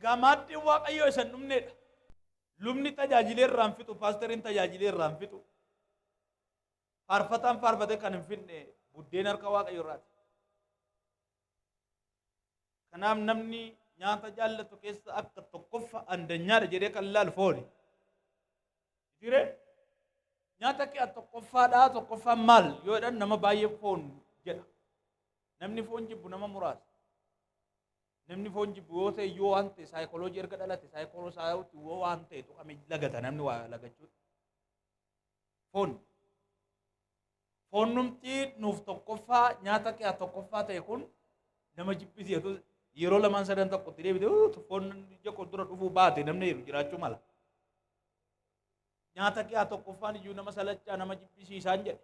Gamatti waaqayyo isan dhumneedha. Lubni tajaajilee irraan fixu, paasteriin tajaajilee irraan fixu. Faarfataan faarfatee kan hin fixne buddeen harka waaqayyo irraati. Kanaaf namni nyaata jaallatu keessa akka tokkoffa andanyaadha jedhee kan ilaalu fooni. Jiree nyaata kee tokkoffaadhaa tokkoffaan maal yoo jedhan nama baay'ee foon jedha. Namni foon jibbu nama muraasa. Namni foon jibbu yoo ta'e yoo waan ta'e saayikooloojii erga dhalate saayikooloosaayuutti yoo waan ta'e tuqame lagata namni waa lagachuudha. Foon numtii nuuf tokkoffaa nyaata kee tokkoffaa ta'e kun nama jibbisiisu yeroo lamaan sadan tokkotti deebite foon joko dura dhufuu baate namni jiraachuu mala. Nyaata kee tokkoffaan iyyuu nama salachaa nama jibbisiisaan jedhe.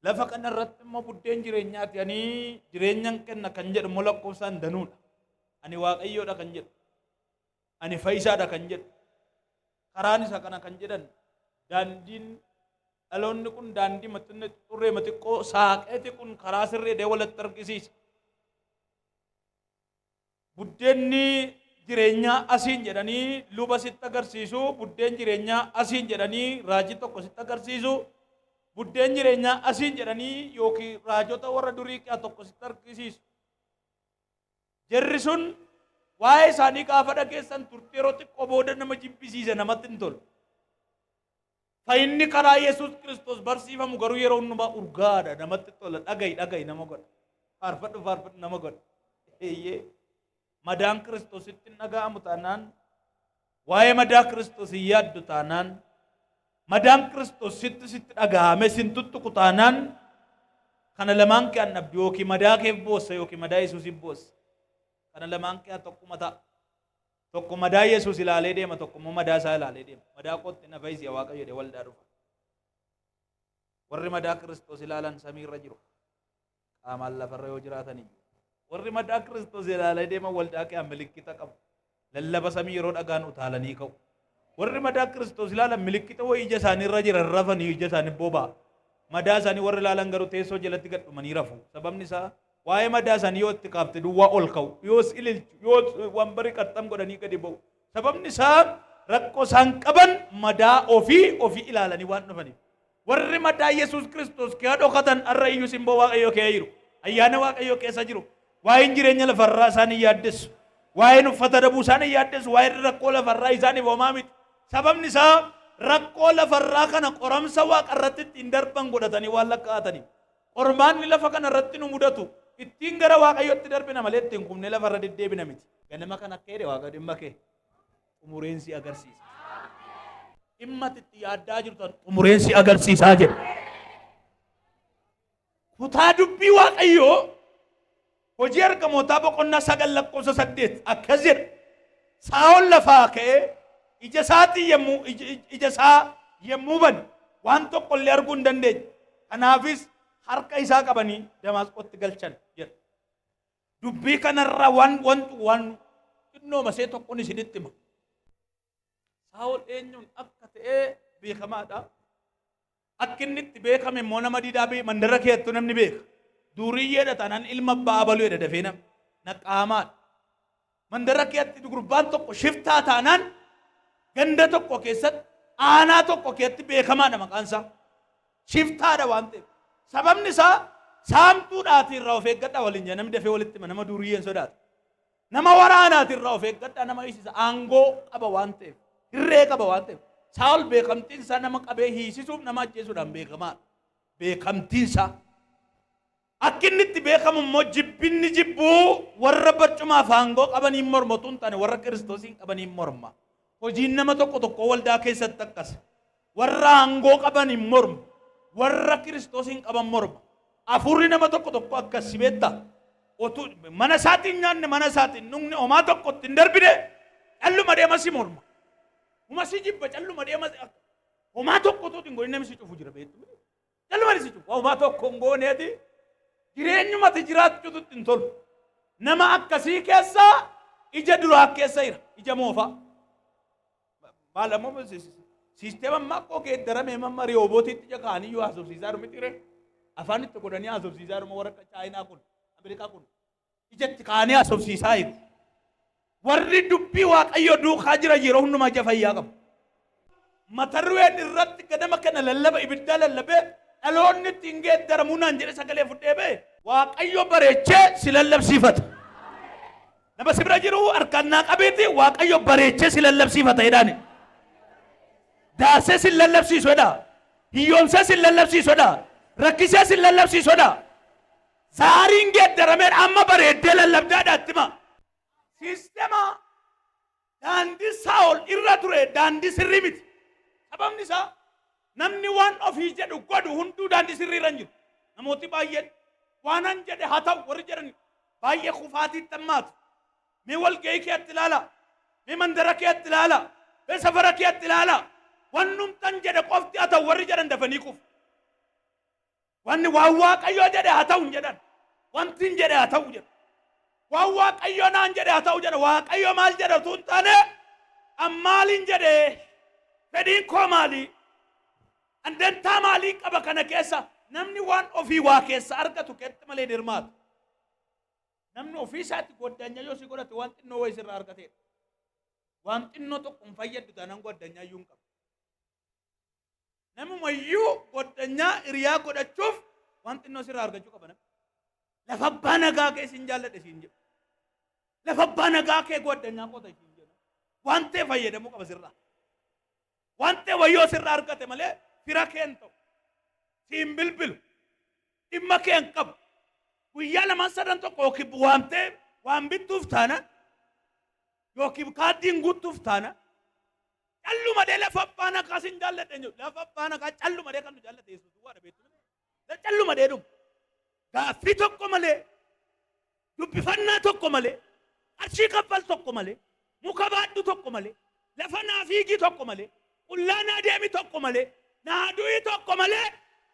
Lafa kana irratti immoo buddeen jireenyaati ani jireenyan kenna kan jedhu immoo lakkoofsaan danuudha. Ani waaqayyoodha kan jedhu. Ani fayyisaadha kan jedhu. Karaan isa kana kan jedhan daandiin dhaloonni kun daandii maxxanne xurree maxiqqoo saaqeeti kun karaa sirrii dee walitti argisiisa. Buddeenni jireenyaa asiin jedhanii luba sitti agarsiisu, buddeen jireenyaa asiin jedhanii raajii tokko sitti agarsiisu, buddeen jireenyaa asiin jedhanii yookiin raajota warra durii tokko sitti agarsiisu. Jarri sun waa'ee isaanii gaafa dhageessan turtii yeroo xiqqoo booda nama jibbisiisa namatti hin tolu. Fayyinni karaa Yesuus Kiristoos barsiifamu garuu yeroo hundumaa urgaadha namatti tola dhagayi nama godha. Faarfadhu nama godha. Madaan Kiristoositti dhaga'amu taanaan waa'ee madaa Kiristoos hin yaaddu taanaan madaan Kiristoositti sitti dhaga'ame sin tuttuqu taanaan kana lamaan kee annabdi yookiin madaa kee boossa yookiin madaa Yesuusiin boossa. Kana lamaan kee tokkuma ta'a. Tokko madaa Yesuus ilaalee deema tokko immoo madaa isaa ilaalee deema. Madaa kootti na fayyisi Waaqayyo jedhee waldaa dhufa. Warri madaa Kiristoos ilaalan samiirra jiru. Qaamaan lafarra yoo jiraatan iyyuu. Warri madaa Kiristoos ilaalee deeman waldaa kee milikkita qabu. Lallaba samii yeroo dhagaan utaalanii ka'u. Warri madaa Kiristoos ilaalan milikkita wayii ija isaaniirra jiran rafanii ija isaanii boba'a. Madaa isaanii warri ilaalan garuu teessoo jalatti gadhumanii rafu. Sababni isaa waa'ee madaa isaanii yoo itti qaabte duwwaa ol ka'u. Yoos ililchu yoo wambarii qaxxam godhanii gadi ba'u. Sababni isaa rakkoo isaan qaban madaa ofii ilaalanii waan dhufaniif. Warri madaa Yesuus Kiristoos kee dhokatan har'a iyyuu simboo Waaqayyoo kee jiru. Ayyaana Waaqayyoo keessa jiru. Waa'een jireenya lafarraa isaanii yaaddeessu. Waa'een uffata dabuu isaanii yaaddeessu. Waa'een rakkoo lafarraa isaaniif homaa miti. Sababni isaa rakkoo lafarraa kana qoramsa Waaqa irratti ittiin darban godhatanii waan lakkaa'ataniif. Qormaanni lafa kana irratti nu mudatu ittiin gara Waaqayyootti darbina malee ittiin kumnee lafarra deddeebina miti. Ganama kan akka jedhe Waaqa dhimma kee xumureensi agarsiisa. Dhimma itti yaaddaa jirtan xumureensi agarsiisaa jedhe. Kutaa dubbii Waaqayyoo hojii ergamootaa boqonnaa 9:8 akkas jedha. Saa'ol lafaa ka'ee ija isaa yemmuu bane waan tokko illee arguu hin dandeenye. Kanaafis harka isaa qabanii Damaasqootti galchan jedha. Dubbii kanarraa waan xinnoo masee tokkoon isinitti hima. Saa'ol eenyuun akka ta'e beekamaadha. Akka inni itti beekame immoo nama diidaa mandara keessattuu namni beeka. Duuriyyeedha taanaan ilma abbaa abaluudha dafee naqaamaadha. Mandara keessatti gurbaan tokko shiftaa taanaan ganda tokko keessatti aanaa tokko keessatti beekamaadha maqaan isaa. Shiftaadha waan ta'eef. Sababni isaa saamtuudhaatiin irraa of eeggadha waliin jira namni dafee walitti nama duuriyyeen sodaata. Nama waraanaatiin irraa of eeggadha nama hiisisa aangoo qaba waan ta'eef. Hirree qaba waan ta'eef. Saa'ol beekamtiin isaa nama qabee hiisisuuf nama ajjeesuudhaan beekamaadha. Beekamtiin isaa. Akka inni itti beekamu immoo jibbinni jibbuu warra barcumaaf aangoo qabaniin mormatu hin taane warra Kiristoosiin qabaniin morma. Hojiin nama tokko waldaa keessatti akkas. Warra aangoo qabaniin morma. Warra Kiristoosiin qaban morma. Afurri nama tokko akkas beektaa. Mana isaatiin nyaanne mana isaatiin dhugni homaa tokkotti hin darbine calluma deemas morma. Umasi jibba calluma deemas homaa tokkotu hin goone namni si cufu jira beektu. Calluma si cufu homaa tokko hin gooneeti. Jireenyumatti jiraachuutu hin tolu. Nama akkasii keessa ija duraa keessa jira. Ija moofaa. Maal ammoo sisteema makkoo geeddaramee mamma riyoobootiitti ija kaanii yoo haasofsiisaa jiru miti ree. Afaan itti godhanii haasofsiisaa jiru warra Chaayinaa kun, Ameerikaa kun. ijatti kaanii asobsiisaa jiru. Warri dubbii waaqayyo duukaa jira yeroo hundumaa ija fayyaa qabu. Mata dureen irratti ganama kana lallaba ibiddaa lallabee dhaloonni ittiin geeddaramuu naan jedhe sagalee fudhee ba'e waaqayyo bareechee si lallabsiifata. Nama si bira jiru harkannaa qabeeti waaqayyo bareechee si lallabsiifata jedhaani. Daasee si lallabsiisudha. Hiyyoomsee si lallabsiisudha. Rakkisee si lallabsiisudha. Saariin geeddaramee amma bareeddee lallabdaadhaatti ma. Siistema daandii Saa'ol irra ture daandii sirrii miti. Sababni isaa namni waan ofii jedhu godhu hunduu daandii sirrii irra hin jiru. Namooti baay'een waanan jedhe haa ta'u warri jedhan baay'ee kufaatiitti hammaatu. Mee walga'ii keetti ilaala. Mee mandara keetti ilaala. Mee safara keetti ilaala. Wannumtan jedhe qofti haa ta'u warri jedhan dafanii kufu. Wanni waan waaqayyoo jedhe haa ta'u hin jedhan. Wanti hin jedhe haa ta'u jedhu. Waan waaqayyoo naan jedhe haa ta'u jedha. Waaqayyo maal jedha utuu hin taane ammaaliin jedhe fedhiin koo maali? Andantaa maalii qaba kana keessa? Namni waan ofii waa keessa argatu keetti malee dirmaatu. Namni ofii isaatti goddanyaa yoo si godhate waan xinnoo wayii sirraa argateedha. Waan xinnoo tokko hin fayyaddu taanaan goddanyaa iyyuu hin qabu. Namumayyuu goddanyaa hiriyaa godhachuuf waan xinnoo sirraa argachuu qaba namni. Lafa abbaa nagaa kee sin jaalladhe siin jedhu. Lafa abbaa nagaa kee goddanyaa qota siin jedhu. Waan ta'e fayyadamuu qaba sirraa. Waan ta'e wayyoo sirraa argate malee fira kee hin ta'u. Siin bilbilu. Dhimma kee hin qabu. Guyyaa lamaan sadan tokko yookiin waan ta'e waan bittuuf taana yookiin kaaddiin guutuuf taana calluma dee lafa abbaa nagaa sin jaalladhe hin jedhu. Lafa abbaa nagaa calluma dee kan nu jaalladhe Yesuus waadha beektu. Calluma dee dhumu. Gaaffii tokko malee, dubbifannaa tokko malee, qarshii kaffal tokko malee, muka baadhu tokko malee, lafa naa fiigii tokko malee, qullaa naa deemi tokko malee, naa du'ii tokko malee,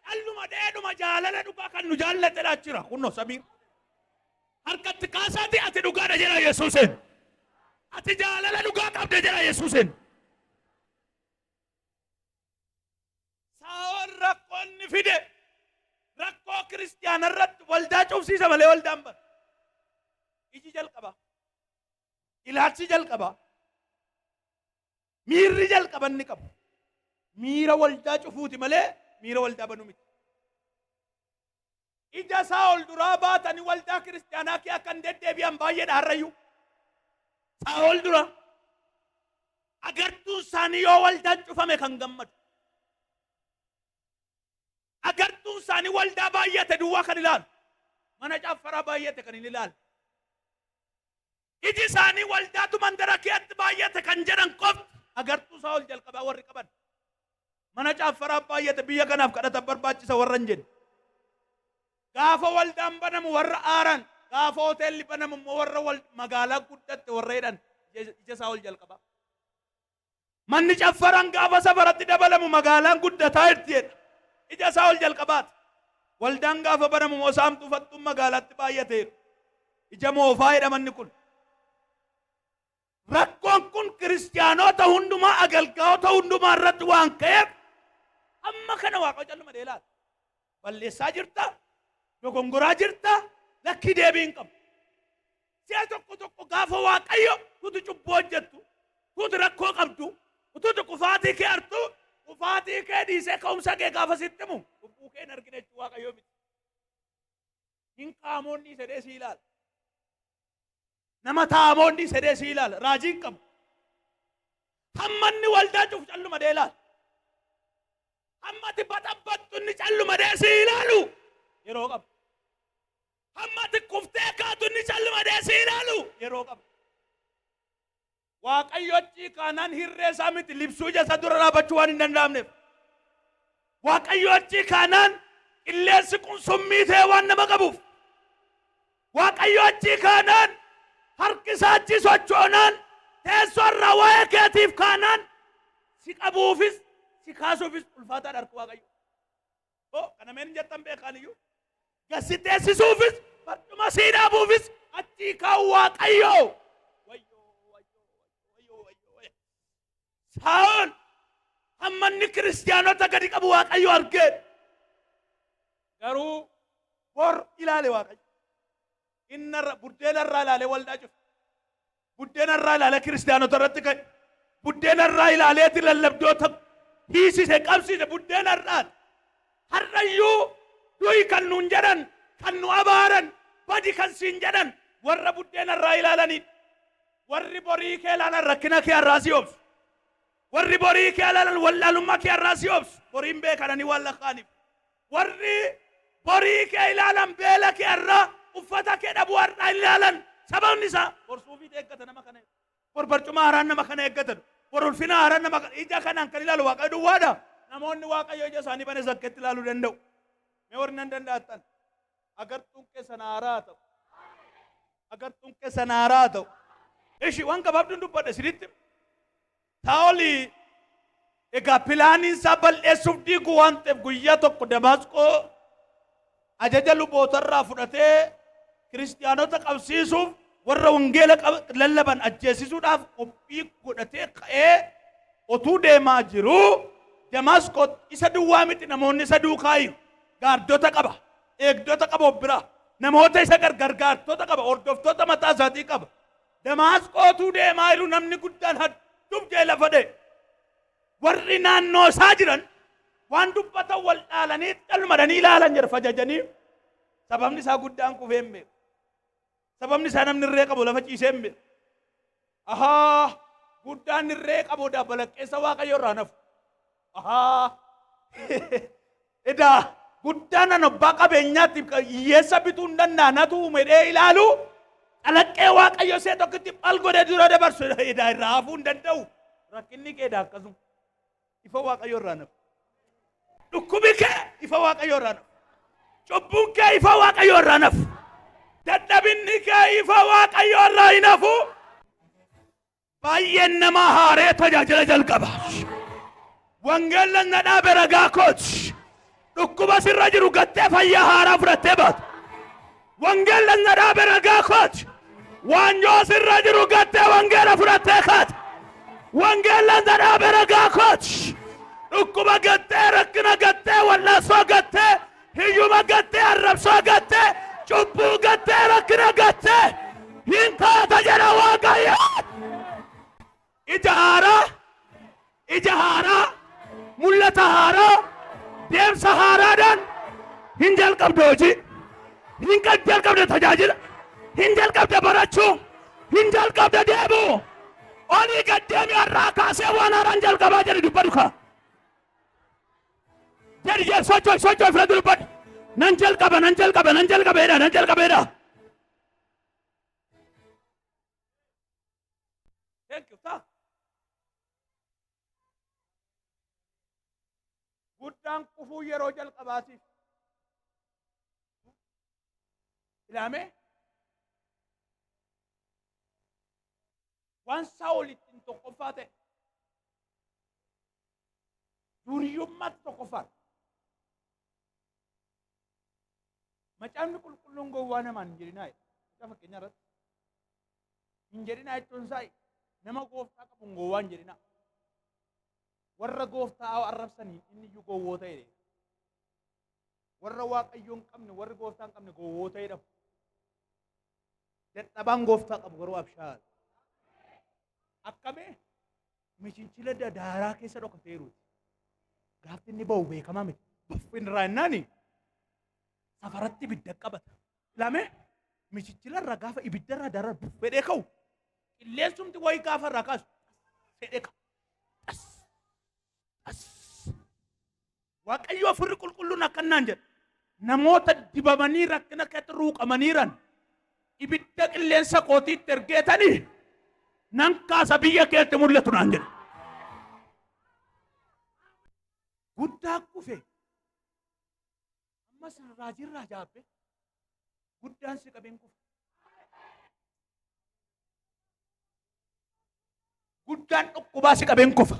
calluma dheedhuma jaalala dhugaa kan nu jaallatedha jira. Kunno Samiir. Harkatti kaasaati ati dhugaadha jira Yesuuseen. Ati jaalala dhugaa qabda jira Yesuuseen. Saa'ol rakkoonni fide. Rakkoo kiristiyaana irratti waldaa cufsiisa malee waldaan bara. Iji jalqaba. Ilaalchi jalqaba. Miirri jalqaba inni qabu. Miira waldaa cufuuti malee miira waldaa banuu miti. Ija Saa'ol duraa baatanii waldaa kiristiyaanaa kee akka hin deddeebi'an baay'eedha har'ayyuu. Saa'ol dura agartuun isaanii yoo waldaan cufame kan gammadu. Agartuun isaanii waldaa baay'ate duwwaa kan ilaalu. Mana caaffaraa baay'ate kan hin ilaalu. Iji isaanii waldaatu mandara keetti baay'ate kan jedhan qofti agartuu Saa'ol jalqabaa warri qaban. Mana caaffaraa baay'ate biyya kanaaf kadhata barbaachisa warra hin jenne. Gaafa waldaan banamu warra aaran, gaafa hoteelli banamu warra magaalaa guddatte warra jedhan ija Saa'ol jalqabaa. Manni caaffaraan gaafa safaratti dabalamu magaalaan guddataa jirti jedha. Ija Saa'ol jalqabaati. Waldaan gaafa banamu moo saamtuu fattuun magaalaatti baay'ateeru. Ija moofaa jedhamanni kun. Rakkoon kun kiristiyaanota hundumaa agalgaa'ota hundumaa irratti waan ka'eef amma kana Waaqayyo calluma deelaati. Balleessaa jirta, dogongoraa jirta, lakkii deebii hin qabu. Si'a tokko tokko gaafa Waaqayyo tuuti cubbuu hojjettu, tuuti rakkoo qabdu, tuuti kufaatii kee artu, kufaatii kee dhiisee ka'umsa kee gaafa sitti himu cubbuu kee hin argine jechuu Waaqayyoo miti. Hin qaamoonni sedee si ilaala. Nama taamoonni sedee si ilaala. Raajiin qabu. Hammanni waldaa cufu calluma dee ilaala. Hammati baxabbattu inni calluma dee si ilaalu yeroo qabu. Hammati kuftee kaatu inni calluma dee si ilaalu yeroo qabu. Waaqayyo achi kaanaan hirree isaa miti libsuu ija isa dura dhaabachuu waan hin danda'amneef. Waaqayyo achi kaanaan qilleensi kun summii ta'e waan nama qabuuf. Waaqayyo achi kaanaan harki isaa achi sochoonaan teessoo irraa waa'ee keetiif kaanaan si qabuufis si kaasuufis ulfaataadha harki Waaqayyo. Kana meen jettan beekaan iyyuu. Gassi teessisuufis barcuma sii dhaabuufis achi kaan Waaqayyo. Saa'ol hammanni kiristiyaanota gadi qabu Waaqayyo argee garuu bor ilaale Waaqayyo. buddeena irraa ilaalee waldaa cufe. Buddeena irraa ilaalee kiristaanota irratti ka'e. Buddeena irraa ilaaleeti lallabdoota hiisise qabsiise buddeena irraati. Har'ayyuu du'i kan nuun jedhan kan nu abaaran badi kan siin jedhan warra buddeena irraa ilaalanidha. Warri borii kee ilaalan rakkina kee irraa si obsu. Warri borii kee ilaalan wallaalummaa kee irraa si obsu. Boriin beekananii waan lakkaaniif. Warri borii kee ilaalan beela kee irraa uffata kee dhabuu har'aa ilaalan sababni isaa borsuufii eeggata nama kana. Bor barcuma haaraan nama kana eeggatan. Bor ulfina haaraan nama kana ija kanaan kan ilaalu Waaqayyo duwwaadha. Namoonni Waaqayyo ija isaanii bane zakkeetti ilaaluu danda'u. Mee warri nan danda'attan agartuun keessa naaraa ta'u. Agartuun keessa naaraa ta'u. Ishi waan gabaabduun dubbadhe siritti. Saa'oli egaa pilaaniin isaa bal'eessuuf diigu waan ta'eef guyyaa tokko Damaasqoo ajaja lubootarraa fudhatee kiristaanota qabsiisuuf warra wangeela lallaban ajjeesisuudhaaf qophii godhatee ka'ee otuu deemaa jiru Damaasqoo isa duwwaa miti namoonni isa duukaayu gaardota qaba eegdota qaba biraa namoota isa gargaartota qaba hordoftoota mataa isaatii qaba. Damaasqootuu deemaa jiru namni guddaan hadduuf jee lafa dhee warri naannoo isaa jiran waan dubbatan wal dhaalanii qalmadanii ilaalan jedha fajajanii sababni isaa guddaan kufee hin beeku. Sababni isaa namni irree qabu lafa ciisee hin beeku. Ahaa guddaan irree qabu balaqqeessa Waaqayyo irraa nafu. Ahaa edaa guddaan an abbaa qabeenyaatiif hiyyeessa bituu hin danda'anatu medhee ilaalu alaqqee Waaqayyo see tokkitti al godhe dura dabarsu edaa irraa hafuu hin danda'u. Rakkinni keedaa akkasuma ifa Waaqayyo irraa nafu. Dhukkubi kee ifa Waaqayyo irraa nafu. Cubbuun kee ifa Waaqayyo irraa nafu. Dadhabinni kee ifa Waaqayyo irraa hin hafu. Baay'een nama haaree tajaajila jalqaba. Wangeellan na dhaabe ragaa kooti. Dhukkuba sirra jiru gattee fayyaa haaraa fudhattee baatu. Wangeellan na dhaabe ragaa kooti. Waanjoo sirra jiru gattee wangeela fudhattee kaata. Wangeellan na dhaabe ragaa kooti. Dhukkuba gattee rakkina gattee wallaasoo gattee hiyyuma gattee arrabsoo gattee cubbuu gattee rakkina gattee hin kaata jedha Waaqayyo. Ija haaraa mul'ata haaraa deemsa haaraadhaan hin jalqabde hojii hin jalqabde tajaajila hin jalqabde barachuu hin jalqabde deemuu olii gaddeemi har'aa kaasee waan haaraan jalqabaa jedhe dubbadhu kaa. Jadi sochoy fila dubbadhu nan jalqabeedha. Thank you. Guddaan kufuu yeroo jalqabaatiif ilaame waan Saa'ol ittiin tokkoffaa ta'e duuriyyummaatti tokkoffaa. Macaafni qulqulluun gowwaa namaan hin jedhinaa jedha fakkeenya irratti hin jedhinaa jechuun isaa nama gooftaa qabuun gowwaa hin jedhinaa. Warra gooftaa arrabsanii inni iyyuu gowwoo ta'e warra Waaqayyoon qabne warri gooftaa hin qabne gowwoo ta'edha. Dadhabaan gooftaa qabu garuu abshaala. Akkamee mishinchila daaraa keessa dhokateeruuti. Gaafti inni ba'u beekamaa miti. Baffinni irraa jennaani safaratti ibidda qabata. Ilaalee mishinchila irraa gaafa ibidda irraa daaraa fedhee ka'u qilleensumti wayii gaafa irraa kaasu fedhee ka'u. Waaqayyo afurri qulqulluun akkanaan jedha namoota dibamanii rakkina keetti ruuqamaniiran ibidda qilleensa kootiitti ergeetanii nan kaasa biyya keetti mul'atu naan jedha. Guddaa kufe ammas raajirraa jaabbe guddaan si qabeen kufe. Guddaan dhukkubaa si qabeen kufa.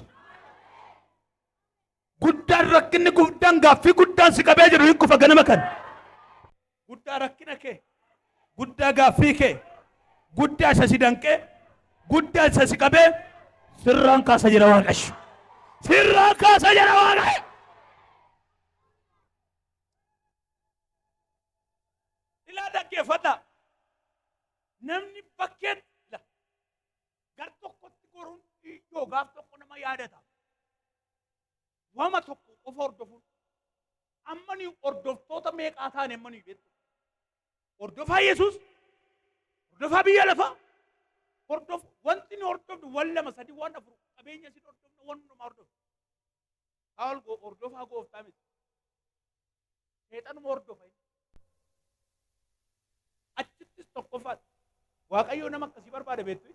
Guddaan rakkinni guddaan gaaffii guddaan si qabee jiru hin kufa ganama kan. Guddaa rakkina kee, guddaa gaaffii kee, guddaa isa si danqee, guddaa isa si qabee sirraan kaasa jedha Waaqayyo. Sirraan kaasa jedha Waaqayyo. Ilaa dhaggeeffadhaa. namni bakkeen gar tokkotti goruun yoo gaaf tokko nama yaadata. Wama tokko of hordofu. Ammani hordoftoota meeqaa taane ammani beektu. Hordofaa Yesuus, hordofaa biyya lafaa, wanti ni hordofnu wan lama sadi waan afur qabeenya sin hordofnu wan hundumaa hordofnu. Haal hordofaa gooftaa miti. Seexanuma hordofa. Achittis tokkoffaa. Waaqayyoo nama akkasii barbaada beektu.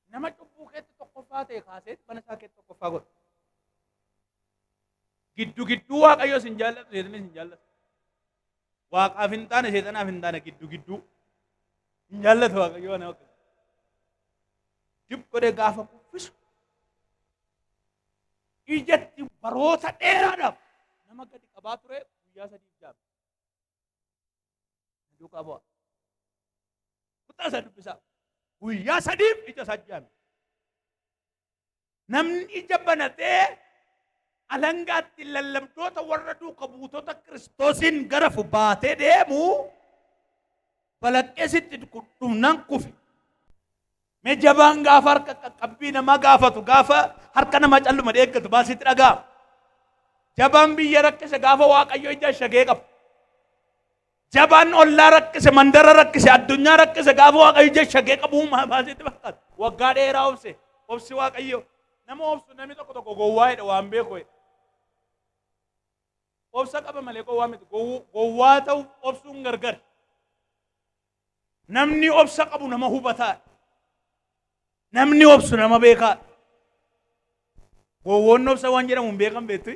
Nama cubbuu keetti tokkoffaa ta'e kaasee mana isaa keetti tokkoffaa godha. Gidduu waaqayyoo sin jaallatu seexanis hin jaallatu. Waaqaaf hin taane seexanaaf hin taane gidduu hin jaallatu waaqayyoo nama akkasii. Dib godhee gaafa kuffisu ijatti baroota dheeraadhaaf nama gadi qabaa ture guyyaa sadiif jaabe. Duukaa bu'a. Kutaa isa dubbisaa. Guyyaa sadiif ija isaa jaabe. Namni ija banatee alangaatti lallabdoota warra duuka buutota Kiristoosiin gara baatee deemu balaqqeesitti dhumnan kufe. Mee jabaan gaafa harka qaqqabbii namaa gaafatu gaafa harka namaa calluma eeggatu baasitti dhaga'ama. Jabaan biyya rakkise gaafa waaqayyo ija shagee qaba. Jabaan ollaa rakkise mandara rakkise addunyaa rakkise gaafa waaqayyo ija shagee qabu baasitti fakkaata. Waggaa dheeraa obsi waaqayyo nama obsu namni tokko gowwaa'edha waan beeku. Obsa qaba malee gowwaa miti. Gowwaa ta'u obsuun gargar. Namni obsa qabu nama hubataa. Namni obsu nama beekaa. Gowwoon obsa waan jedhamu hin beekan beektu.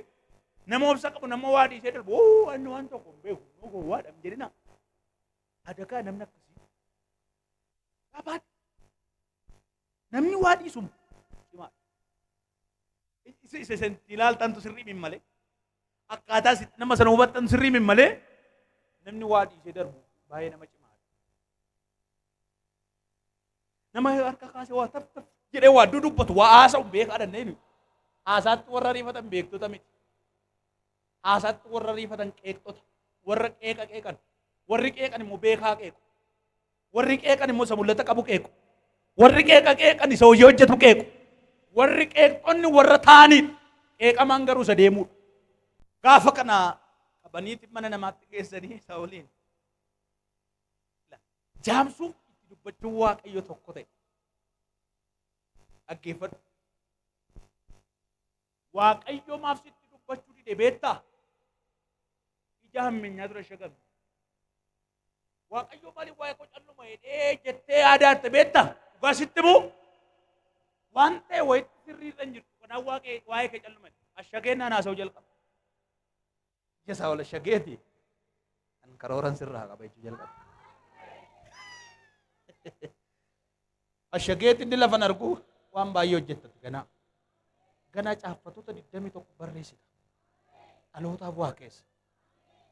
Nama obsa qabu nama waa dhiisee darbu anni waan tokko hin beeku. Gowwaadha hin jedhina. Adagaa namni akkasii. Qabaadha. Namni waa dhiisu cimaadha. Isa ilaaltantu sirrii min malee. Akkaataa nama sana hubattan sirrii min malee namni waa dhiisee darbu baay'ee nama cimaadha. Nama harka kaasee waa taf jedhee waa dudubbatu waa haasa'u beekaa dandeenyu. Haasaatti warra riifatan beektota miti. Haasaatti warra riifatan qeeqxota. Warra qeeqa qeeqan. Warri qeeqan immoo beekaa qeequ. Warri qeeqan immoo isa mul'ata qabu qeequ. Warri qeeqa qeeqan isa hojii hojjetu qeequ. Warri qeeqxonni warra ta'aniidha. Qeeqamaan garuu isa deemuudha. Gaafa kana qabaniiti mana namaatti geessanii isa waliin. Jaamsuuf itti dubbachuun waaqayyo tokko ta'e. Dhaggeeffadhu. Waaqayyo maaf sitti dubbachuu dide beektaa? Ija hammeenyaa ture shagame. Waaqayyo maaliif waa'ee koo calluma jedhee jettee yaadaatte beektaa? Dhugaa sitti moo? Waan ta'e wayitti sirriirra hin jirtu. Kanaaf waa'ee kee calluma. Ashageenaan haasa'u jalqaba. Ija isaa wal shageeti. Kan karooran sirraa qaba jechuu jalqaba. Ashageeti inni lafan argu waan baay'ee hojjettatu ganaa. Ganaa caaffattoota 21 barreessita. Dhalootaaf waa keessa.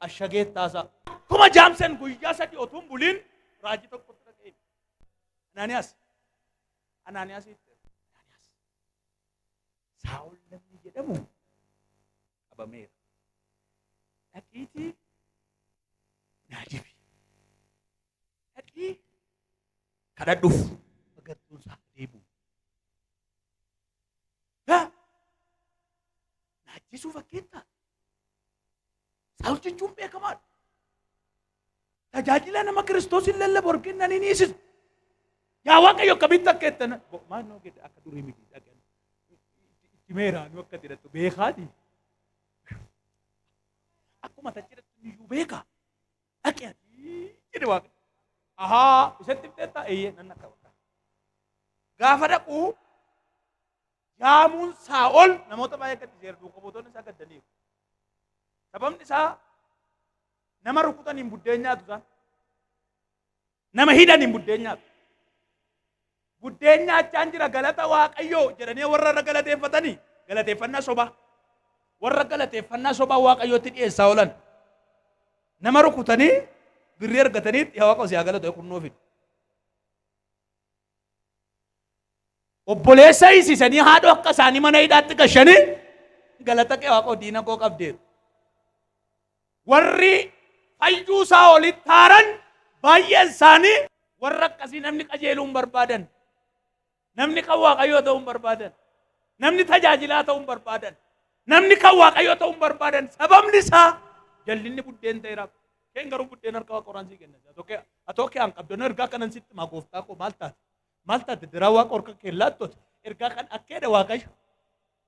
Ashageet taasaa. Akkuma jaamsen guyyaa sadii otuun buliin raajii tokkotti dhaga'e. Anaaniyaas Saa'ol namni jedhamu qabameera. Dhaqiitii naa dibi. Dhaqii kadhadhuuf agartuun isaa deebi'u. Naajjisuu fakkeettaa. Saa'ol jechuun beekamaadha. Tajaajila nama Kiristoosin lallabu argina ni dhiisisu. Yaa Waaqayyo akkamitti akka jettan maannoo gede akka durii miti dhaqan. Itti meeraanu akka jedhattu beekaati. Akkuma tajaajilatu iyyuu beeka. Dhaqee jedhe Waaqayyo. Ahaa isatti fiteettaa eeyyee nan akka bakka. Gaafa dhaquu jaamuun Saa'ol namoota baay'ee gaddisiiseera duuka buutonni isaa gaddaniiru. Sababni isaa nama rukutaniin buddeen nyaatu isaan. Nama hidhaniin buddeen nyaatu. Buddeen nyaachaan jira galata Waaqayyoo jedhanii warra irra galateeffatanii galateeffannaa sobaa. Warra galateeffannaa sobaa Waaqayyootti dhiyeessaa oolan. Nama rukutanii birrii argatanii yaa Waaqa si haa galatu kunnoo fidu. Obboleessa hiisisanii haadha akka isaanii mana hidhaatti gashanii galata kee Waaqa diina koo qabdeeru. Warri fayyuu isaa olitti haaran baay'een isaanii warra akkasii namni qajeeluun barbaadan, namni kan waaqayyoo ta'uun barbaadan, namni tajaajilaa ta'uun barbaadan, namni kan waaqayyoo ta'uun barbaadan sababni isaa jallinni buddeen ta'eera. Keen garuu buddeen harka waaqa qoraansii kenna. Atoo kee an qabdoon ergaa kanan sitti maa gooftaa koo maal taate? Maal taate diraa waaqa orka keellaattooti ergaa kan akkeedha waaqayyo.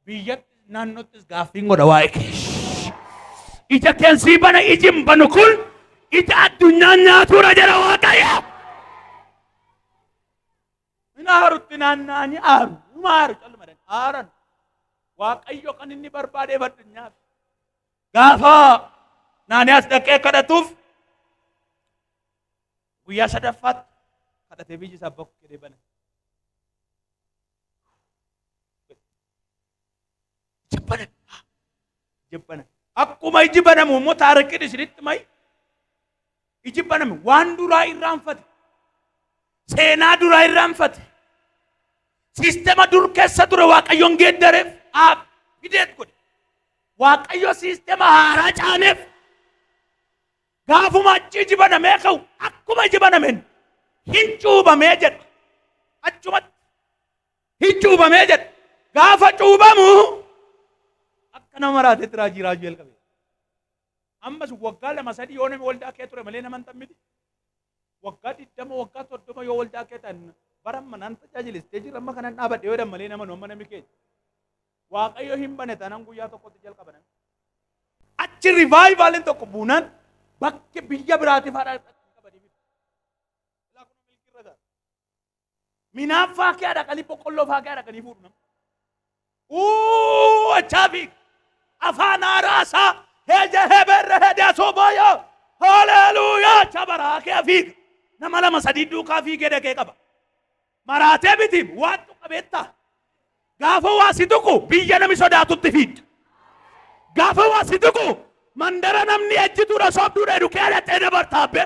Biyyatti naannoottis gaaffiin godha waa'ee kee. Ija keensii bana ijin banu kun ija addunyaan nyaatuura jira waaqayyo. Minaarutti naannaanii aaru. Maaru calmadan aaran. Waaqayyo kan inni barbaadee addunyaa. Gaafa naaniyaas dhaqee kadhatuuf guyyaa sadaffaatti kadhatee biyyi isaa bakka jedhee bane. Jibbana. Akkuma iji banamu immoo taarikiin isinitti mayi. Iji baname waan duraa irraanfate. Seenaa duraa irraanfate. Siistema dur keessa ture waaqayyoon geeddareef fideet godhe. Waaqayyo siistema haaraa caaneef gaafuma achi iji banamee ka'u akkuma iji banameen hin cuubamee jedha. Achumatti hin cuubamee jedha. Gaafa cuubamu akka nama raateetti raajii jalqabe. Ammas waggaa lama sadii yoo namni waldaa kee ture malee nama hin tammiti. Waggaa 20 waggaa 30 yoo waldaa kee ta'an baran manaan tajaajilistee jira amma kanan dhaabadhe yoo malee nama nooma namni keenya. Waaqayyo hin bane tanan guyyaa tokkotti jalqaban. Achi rivaayivaalin tokko buunaan bakki biyya biraatiif haadha qabanii. Minaan faakee dhaqanii boqqolloo faakee dhaqanii fuudhu. Achaafi afaan haaraasaa heeja heeberre heedaa soobaayaa haleluuyaa chabaraa kee fiiga. Nama lama sadii duukaa fiigee dhaqee qaba. Maraatee bitiif waan qabeettaa. Gaafa waa si tuqu biyya namni sodaatutti fiidda. Gaafa waa si tuqu mandara namni ejjituudha soobduudha dhukee dhattee dabartaabbe.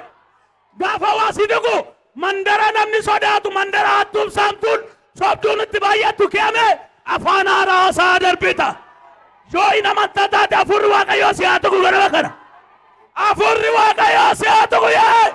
Gaafa waa si tuqu mandara namni sodaatu mandara hattuun saamtuun soobduun itti baay'attu keeme afaan haaraasaa darbita. Yoo ina mantaa taate afurri waaqayyoo si haa tuqu ganama kana. Afurri waaqayyoo si haa tuqu yee.